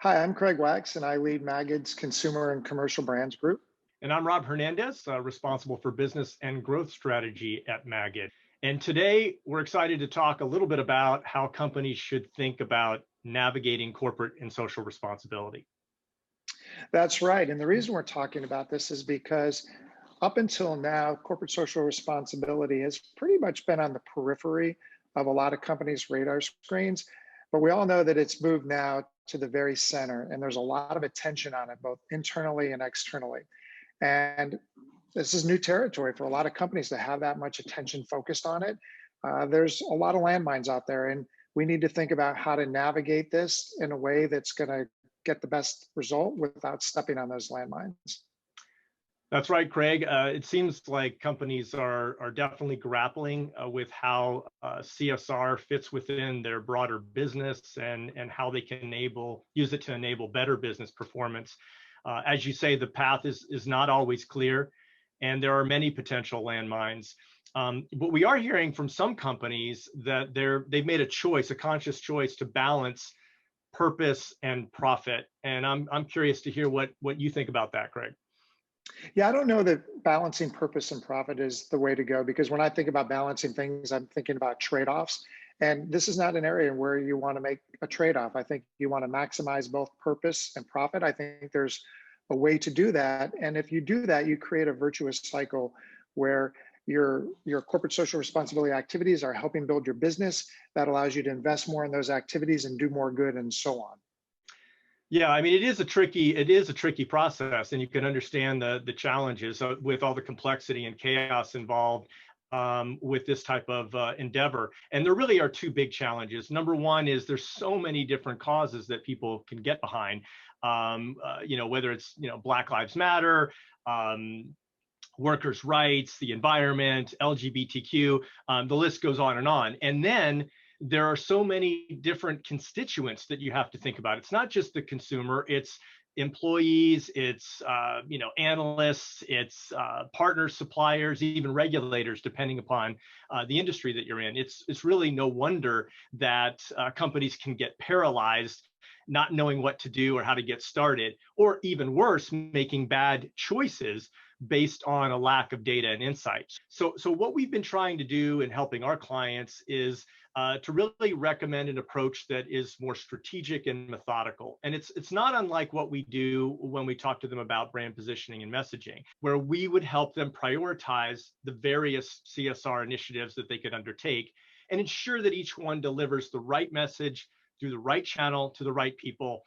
Hi, I'm Craig Wax, and I lead Magid's Consumer and Commercial Brands Group. And I'm Rob Hernandez, responsible for business and growth strategy at Magid. And today we're excited to talk a little bit about how companies should think about navigating corporate and social responsibility. That's right. And the reason we're talking about this is because up until now, corporate social responsibility has pretty much been on the periphery of a lot of companies' radar screens. But we all know that it's moved now to the very center, and there's a lot of attention on it, both internally and externally. And this is new territory for a lot of companies to have that much attention focused on it. There's a lot of landmines out there, and we need to think about how to navigate this in a way that's going to get the best result without stepping on those landmines. That's right, Craig. It seems like companies are definitely grappling with how CSR fits within their broader business and how they can use it to enable better business performance. As you say, the path is not always clear, and there are many potential landmines. But we are hearing from some companies that they've made a conscious choice to balance purpose and profit. And I'm curious to hear what you think about that, Craig. Yeah, I don't know that balancing purpose and profit is the way to go, because when I think about balancing things, I'm thinking about trade-offs. And this is not an area where you want to make a trade-off. I think you want to maximize both purpose and profit. I think there's a way to do that. And if you do that, you create a virtuous cycle where your corporate social responsibility activities are helping build your business. That allows you to invest more in those activities and do more good, and so on. Yeah, I mean, it is a tricky process, and you can understand the challenges with all the complexity and chaos involved with this type of endeavor. And there really are two big challenges. Number one is there's so many different causes that people can get behind. Whether it's Black Lives Matter, workers' rights, the environment, LGBTQ, the list goes on. And then there are so many different constituents that you have to think about. It's not just the consumer, it's employees, it's analysts, it's partners, suppliers, even regulators, depending upon the industry that you're in. It's really no wonder that companies can get paralyzed, not knowing what to do or how to get started, or even worse, making bad choices based on a lack of data and insights. So what we've been trying to do in helping our clients is to really recommend an approach that is more strategic and methodical. And it's not unlike what we do when we talk to them about brand positioning and messaging, where we would help them prioritize the various CSR initiatives that they could undertake and ensure that each one delivers the right message through the right channel to the right people.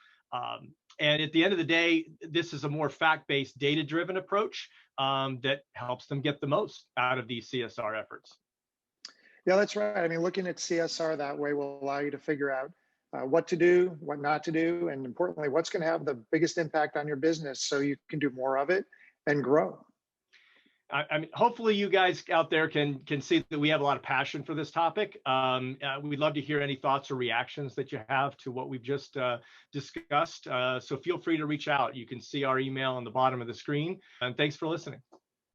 And at the end of the day, this is a more fact-based, data-driven approach that helps them get the most out of these CSR efforts. Yeah, that's right. I mean, looking at CSR that way will allow you to figure out what to do, what not to do, and importantly, what's going to have the biggest impact on your business so you can do more of it and grow. I mean, hopefully you guys out there can see that we have a lot of passion for this topic. We'd love to hear any thoughts or reactions that you have to what we've just discussed. So feel free to reach out. You can see our email on the bottom of the screen. And thanks for listening.